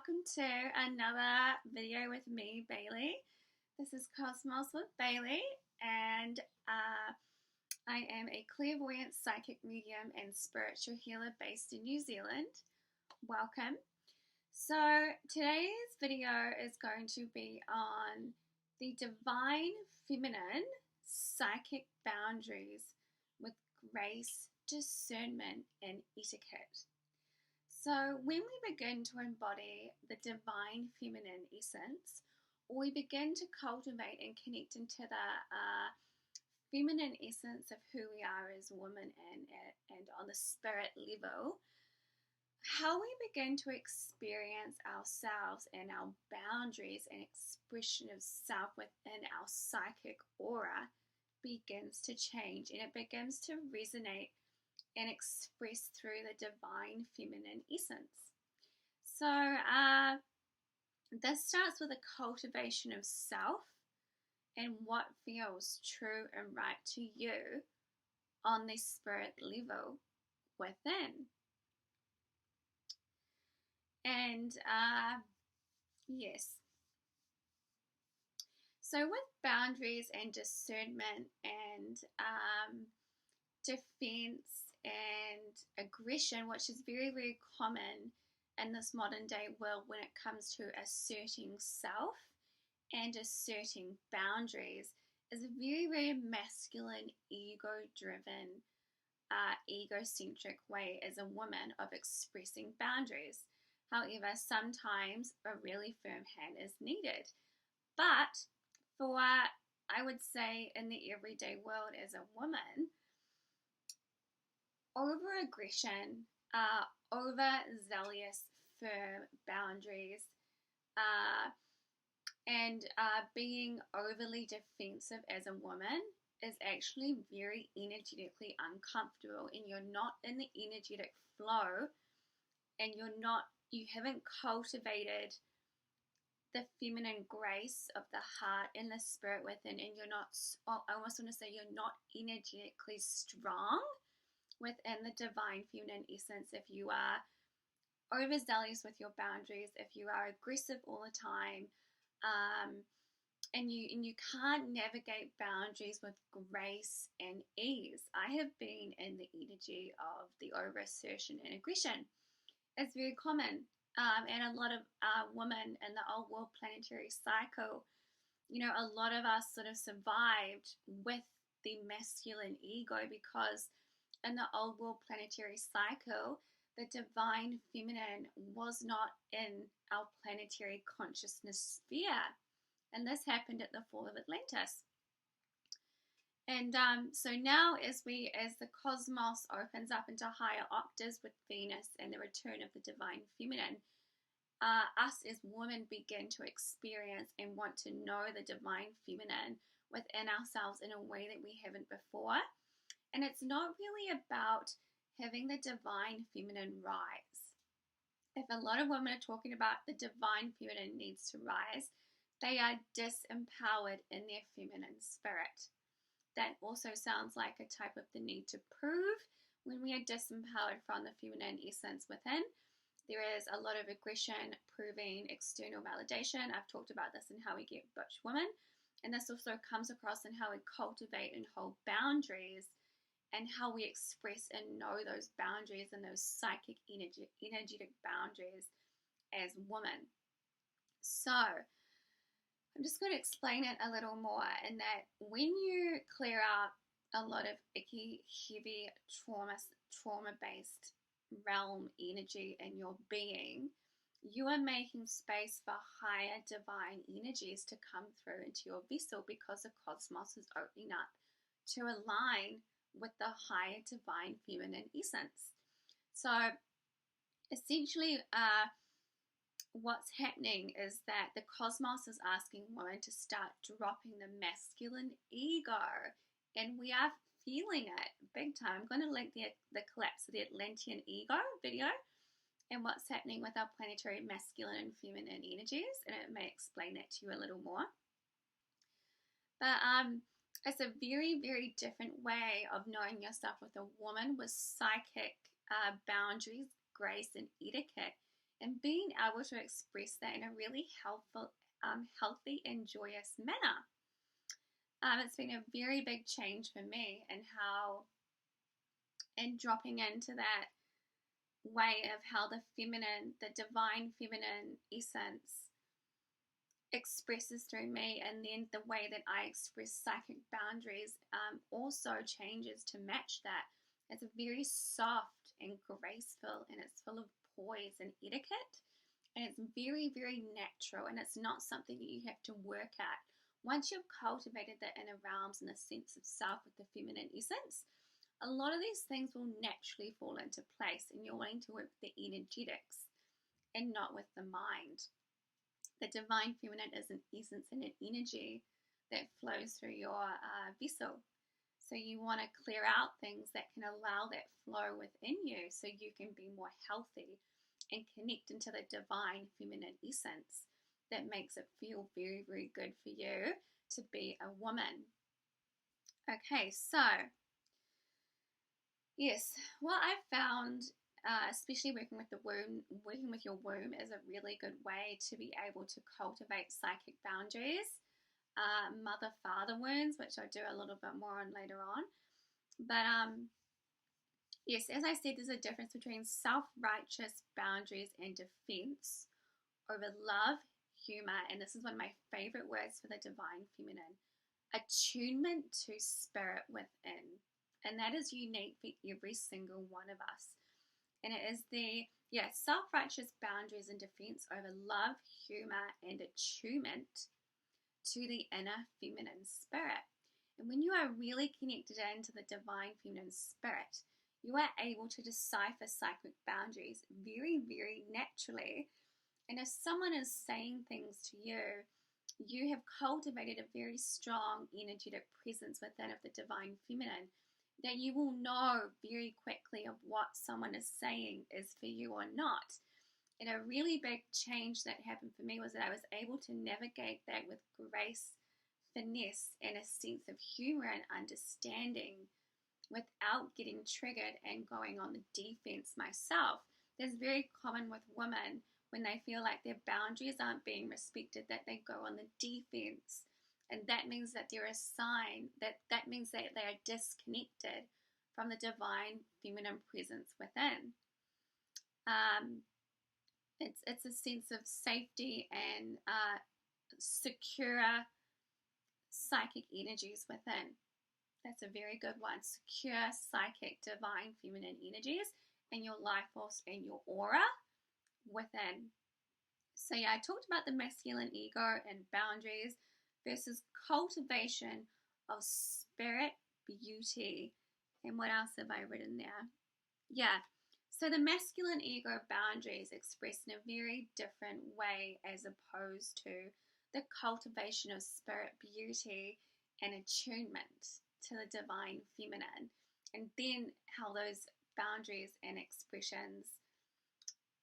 welcome to another video with me, Bailey. This is Cosmos with Bailey, and I am a clairvoyant, psychic medium, and spiritual healer based in New Zealand. Welcome. So today's video is going to be on the divine feminine psychic boundaries with grace, discernment, and etiquette. So when we begin to embody the divine feminine essence, or we begin to cultivate and connect into the feminine essence of who we are as women and on the spirit level, how we begin to experience ourselves and our boundaries and expression of self within our psychic aura begins to change, and it begins to resonate and express through the divine feminine essence. So this starts with a cultivation of self and what feels true and right to you on the spirit level within. And yes. So with boundaries and discernment and defense and aggression, which is very, very common in this modern day world when it comes to asserting self and asserting boundaries, is a very, very masculine, ego-driven, egocentric way as a woman of expressing boundaries. However, sometimes a really firm hand is needed. But for, I would say, in the everyday world as a woman, over-aggression, overzealous, firm boundaries, and being overly defensive as a woman is actually very energetically uncomfortable, and you're not in the energetic flow, and you haven't cultivated the feminine grace of the heart and the spirit within, and you're not, I almost want to say, you're not energetically strong within the divine feminine essence. If you are overzealous with your boundaries, if you are aggressive all the time, and you can't navigate boundaries with grace and ease. I have been in the energy of the overassertion and aggression. It's very common, and a lot of women in the old world planetary cycle, a lot of us sort of survived with the masculine ego, because in the old world planetary cycle, the divine feminine was not in our planetary consciousness sphere. And this happened at the fall of Atlantis. And so now as the cosmos opens up into higher octaves with Venus and the return of the divine feminine, us as women begin to experience and want to know the divine feminine within ourselves in a way that we haven't before. And it's not really about having the divine feminine rise. If a lot of women are talking about the divine feminine needs to rise, they are disempowered in their feminine spirit. That also sounds like a type of the need to prove. When we are disempowered from the feminine essence within, there is a lot of aggression, proving, external validation. I've talked about this in how we get butch women. And this also comes across in how we cultivate and hold boundaries, and how we express and know those boundaries and those psychic energetic boundaries as women. So I'm just going to explain it a little more, in that when you clear out a lot of icky, heavy, trauma-based realm energy in your being, you are making space for higher divine energies to come through into your vessel, because the cosmos is opening up to align with the higher divine feminine essence. So essentially what's happening is that the cosmos is asking women to start dropping the masculine ego, and we are feeling it big time. I'm going to link the collapse of the Atlantean ego video and what's happening with our planetary masculine and feminine energies, and it may explain that to you a little more. But it's a very, very different way of knowing yourself with a woman with psychic boundaries, grace, and etiquette. and being able to express that in a really healthy and joyous manner. It's been a very big change for me in how, and dropping into that way of how the feminine, the divine feminine essence expresses through me, and then the way that I express psychic boundaries also changes to match that. It's very soft and graceful, and it's full of poise and etiquette, and it's very, very natural, and it's not something that you have to work at. Once you've cultivated the inner realms and the sense of self with the feminine essence, a lot of these things will naturally fall into place, and you're wanting to work with the energetics and not with the mind. The divine feminine is an essence and an energy that flows through your vessel. So you want to clear out things that can allow that flow within you so you can be more healthy and connect into the divine feminine essence that makes it feel very, very good for you to be a woman. Okay, so yes, what I found, especially working with the womb, working with your womb is a really good way to be able to cultivate psychic boundaries. Mother-father wounds, which I'll do a little bit more on later on. But yes, as I said, there's a difference between self-righteous boundaries and defense over love, humor, and this is one of my favorite words for the divine feminine, attunement to spirit within. And that is unique for every single one of us. And it is the self-righteous boundaries and defense over love, humor, and attunement to the inner feminine spirit. And when you are really connected into the divine feminine spirit, you are able to decipher psychic boundaries very, very naturally. And if someone is saying things to you, you have cultivated a very strong energetic presence within of the divine feminine, that you will know very quickly of what someone is saying is for you or not. And a really big change that happened for me was that I was able to navigate that with grace, finesse, and a sense of humor and understanding without getting triggered and going on the defense myself. That's very common with women when they feel like their boundaries aren't being respected, that they go on the defense. And that means that they're a sign, that means that they are disconnected from the divine feminine presence within. It's a sense of safety and secure psychic energies within. That's a very good one. Secure psychic divine feminine energies and your life force and your aura within. So yeah, I talked about the masculine ego and boundaries versus cultivation of spirit, beauty, and what else have I written there? Yeah, so the masculine ego boundaries expressed in a very different way as opposed to the cultivation of spirit, beauty, and attunement to the divine feminine. And then how those boundaries and expressions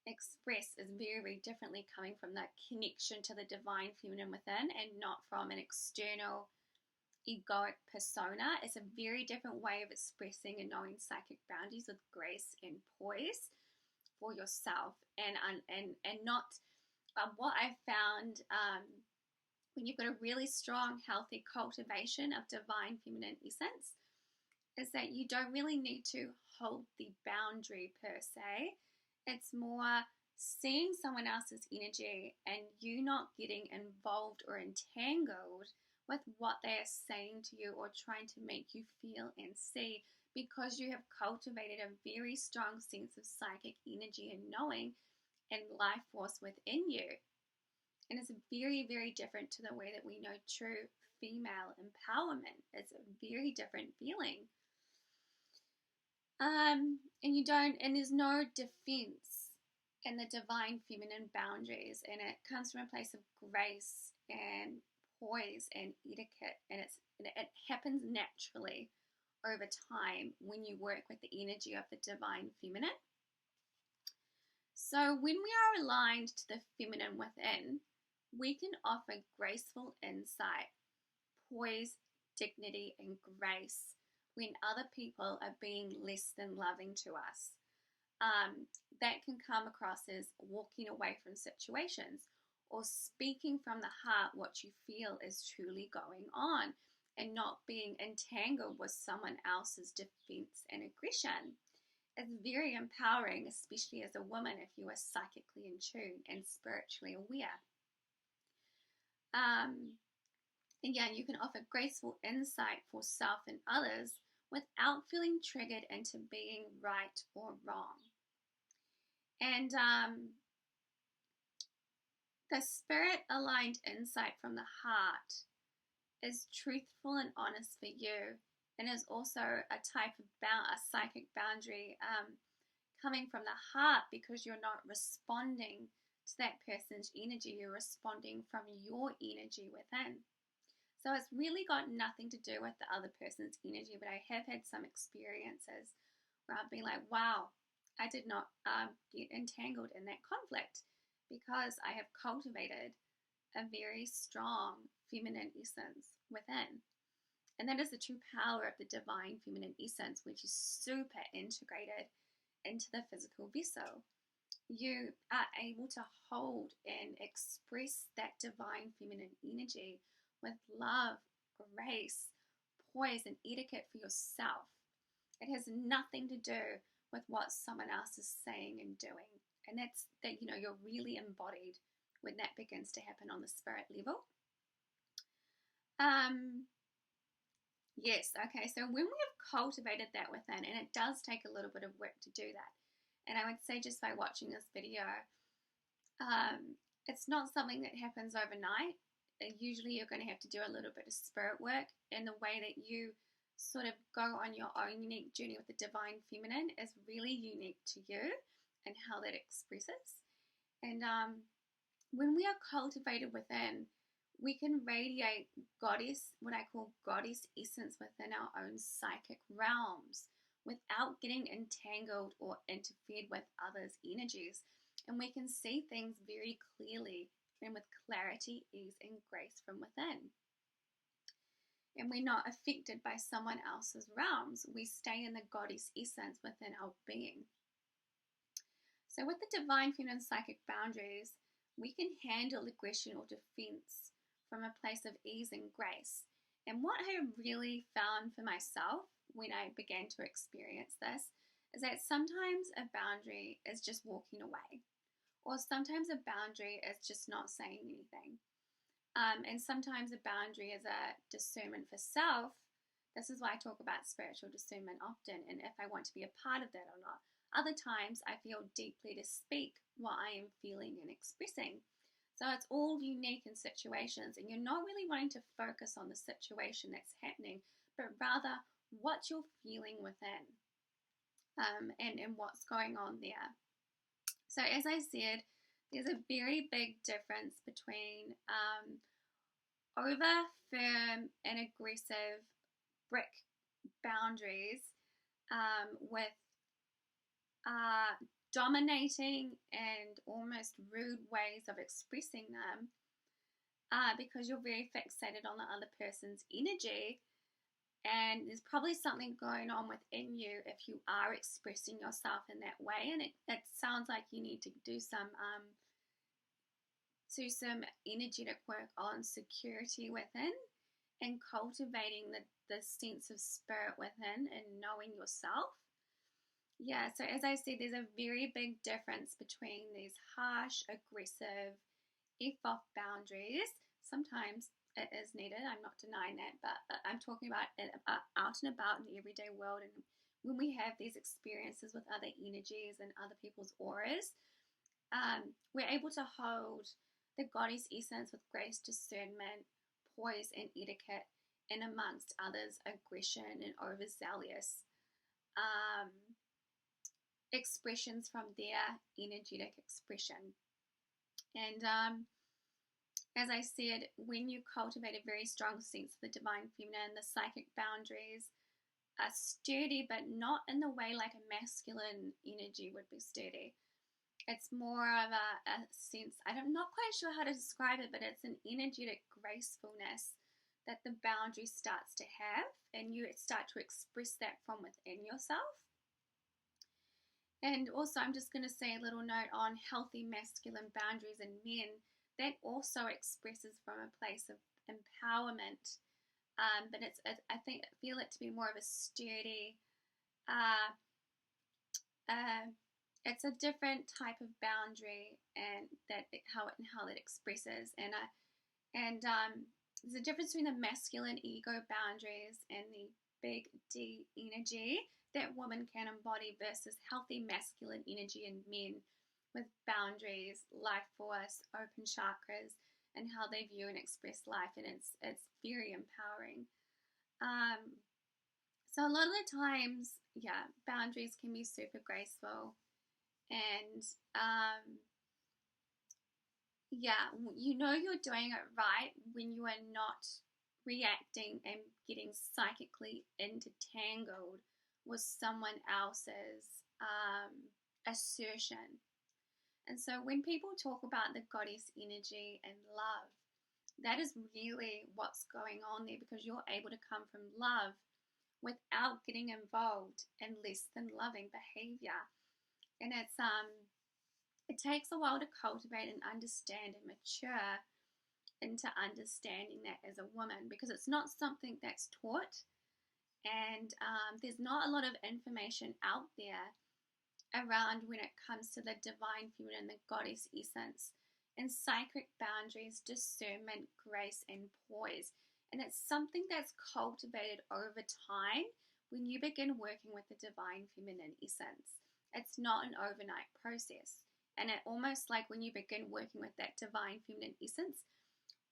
express is very, very differently coming from that connection to the divine feminine within and not from an external egoic persona. It's a very different way of expressing and knowing psychic boundaries with grace and poise for yourself. And not what I found when you've got a really strong, healthy cultivation of divine feminine essence is that you don't really need to hold the boundary per se. It's more seeing someone else's energy and you not getting involved or entangled with what they are saying to you or trying to make you feel and see, because you have cultivated a very strong sense of psychic energy and knowing and life force within you. And it's very, very different to the way that we know true female empowerment. It's a very different feeling. And there's no defense in the divine feminine boundaries, and it comes from a place of grace and poise and etiquette, and it happens naturally over time when you work with the energy of the divine feminine. So when we are aligned to the feminine within, we can offer graceful insight, poise, dignity, and grace when other people are being less than loving to us. that can come across as walking away from situations or speaking from the heart what you feel is truly going on and not being entangled with someone else's defense and aggression. It's very empowering, especially as a woman, if you are psychically in tune and spiritually aware. And yeah, you can offer graceful insight for self and others without feeling triggered into being right or wrong. And the spirit aligned insight from the heart is truthful and honest for you, and is also a type of a psychic boundary coming from the heart, because you're not responding to that person's energy, you're responding from your energy within. So it's really got nothing to do with the other person's energy, but I have had some experiences where I've been like, wow, I did not get entangled in that conflict because I have cultivated a very strong feminine essence within. And that is the true power of the divine feminine essence, which is super integrated into the physical vessel. You are able to hold and express that divine feminine energy with love, grace, poise, and etiquette for yourself. It has nothing to do with what someone else is saying and doing. And that's that, you're really embodied when that begins to happen on the spirit level. Yes, okay, so when we have cultivated that within, and it does take a little bit of work to do that, and I would say just by watching this video, it's not something that happens overnight. Usually you're going to have to do a little bit of spirit work, and the way that you sort of go on your own unique journey with the divine feminine is really unique to you and how that expresses. And when we are cultivated within, we can radiate goddess, what I call goddess essence within our own psychic realms without getting entangled or interfered with others' energies. And we can see things very clearly and with clarity, ease, and grace from within. And we're not affected by someone else's realms. We stay in the goddess essence within our being. So with the divine feminine psychic boundaries, we can handle aggression or defense from a place of ease and grace. And what I really found for myself when I began to experience this is that sometimes a boundary is just walking away. Or sometimes a boundary is just not saying anything. And sometimes a boundary is a discernment for self. This is why I talk about spiritual discernment often, and if I want to be a part of that or not. Other times I feel deeply to speak what I am feeling and expressing. So it's all unique in situations, and you're not really wanting to focus on the situation that's happening, but rather what you're feeling within and what's going on there. So as I said, there's a very big difference between over firm and aggressive brick boundaries with dominating and almost rude ways of expressing them because you're very fixated on the other person's energy. And there's probably something going on within you if you are expressing yourself in that way. And it sounds like you need to do some energetic work on security within and cultivating the sense of spirit within and knowing yourself. Yeah, so as I said, there's a very big difference between these harsh, aggressive, F-off boundaries. Sometimes it is needed, I'm not denying that, but I'm talking about it out and about in the everyday world, and when we have these experiences with other energies and other people's auras, we're able to hold the goddess essence with grace, discernment, poise, and etiquette, and amongst others, aggression and overzealous expressions from their energetic expression. And as I said, when you cultivate a very strong sense of the divine feminine, the psychic boundaries are sturdy, but not in the way like a masculine energy would be sturdy. It's more of a sense, I'm not quite sure how to describe it, but it's an energetic gracefulness that the boundary starts to have, and you start to express that from within yourself. And also, I'm just going to say a little note on healthy masculine boundaries in men. That also expresses from a place of empowerment, but I think I feel it to be more of a sturdy. Uh, uh, it's a different type of boundary, and how it expresses, and there's a difference between the masculine ego boundaries and the big D energy that women can embody versus healthy masculine energy in men with boundaries, life force, open chakras, and how they view and express life, and it's very empowering. So a lot of the times, yeah, boundaries can be super graceful, and yeah, you know you're doing it right when you are not reacting and getting psychically entangled with someone else's assertion. And so when people talk about the goddess energy and love, that is really what's going on there, because you're able to come from love without getting involved in less than loving behavior. And it takes a while to cultivate and understand and mature into understanding that as a woman, because it's not something that's taught, and there's not a lot of information out there around when it comes to the divine feminine, the goddess essence, and psychic boundaries, discernment, grace, and poise. And it's something that's cultivated over time when you begin working with the divine feminine essence. It's not an overnight process. And it almost like when you begin working with that divine feminine essence,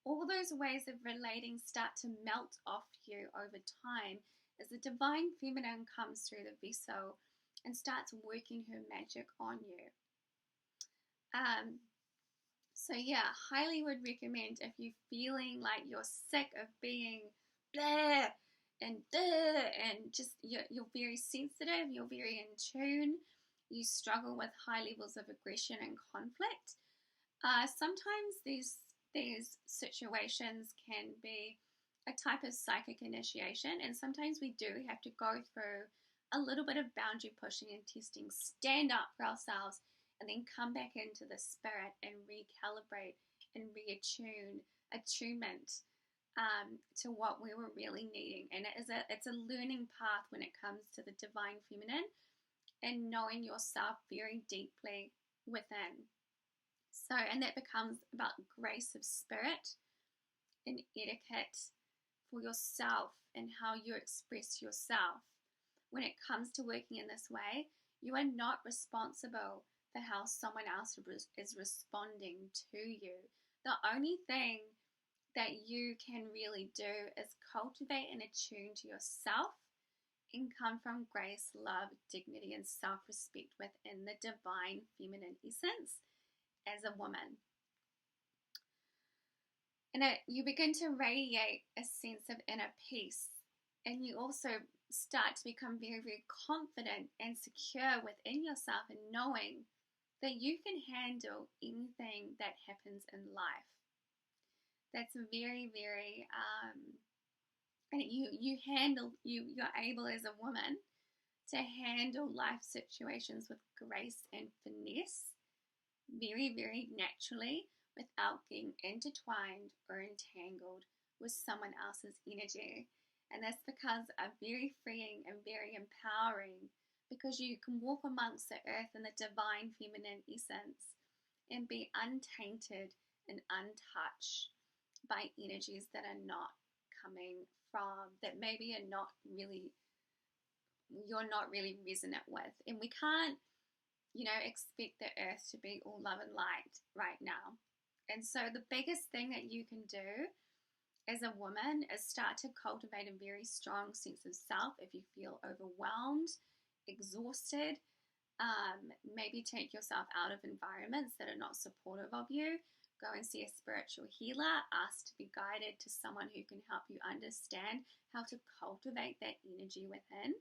all those ways of relating start to melt off you over time as the divine feminine comes through the vessel and starts working her magic on you. So yeah, highly would recommend, if you're feeling like you're sick of being blah and duh, and just you're very sensitive, you're very in tune, you struggle with high levels of aggression and conflict. Sometimes these situations can be a type of psychic initiation, and sometimes we do have to go through a little bit of boundary pushing and testing, stand up for ourselves, and then come back into the spirit and recalibrate and reattune, attunement to what we were really needing. And it's a learning path when it comes to the divine feminine and knowing yourself very deeply within. So, and that becomes about grace of spirit and etiquette for yourself and how you express yourself. When it comes to working in this way, you are not responsible for how someone else is responding to you. The only thing that you can really do is cultivate and attune to yourself and come from grace, love, dignity, and self-respect within the divine feminine essence as a woman. And you begin to radiate a sense of inner peace, and you also start to become very, very confident and secure within yourself, and knowing that you can handle anything that happens in life. That's very, very and you're able as a woman to handle life situations with grace and finesse, very, very naturally, without getting intertwined or entangled with someone else's energy. And that's because are very freeing and very empowering, because you can walk amongst the earth in the divine feminine essence and be untainted and untouched by energies that are not coming from, that maybe are not really, you're not really resonant with. And we can't, expect the earth to be all love and light right now. And so the biggest thing that you can do as a woman is start to cultivate a very strong sense of self. If you feel overwhelmed, exhausted, maybe take yourself out of environments that are not supportive of you. Go and see a spiritual healer. Ask to be guided to someone who can help you understand how to cultivate that energy within.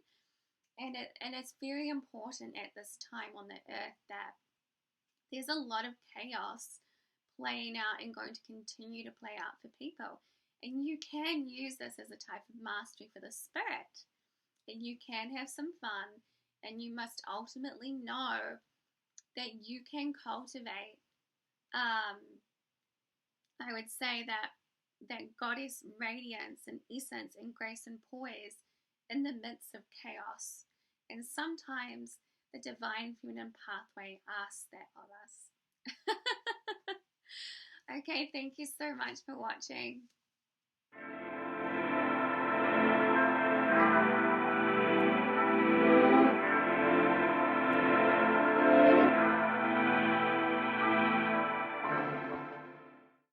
And it's very important at this time on the earth that there's a lot of chaos playing out and going to continue to play out for people. And you can use this as a type of mastery for the spirit. And you can have some fun and you must ultimately know that you can cultivate. I would say that goddess radiance and essence and grace and poise in the midst of chaos. And sometimes the divine feminine pathway asks that of us. Okay, thank you so much for watching.